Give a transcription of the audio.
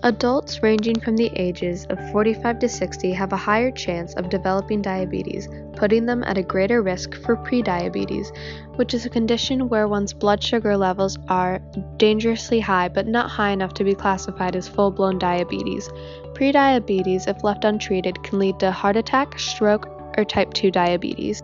Adults ranging from the ages of 45 to 60 have a higher chance of developing diabetes, putting them at a greater risk for prediabetes, which is a condition where one's blood sugar levels are dangerously high but not high enough to be classified as full-blown diabetes. Prediabetes, if left untreated, can lead to heart attack, stroke, or type 2 diabetes.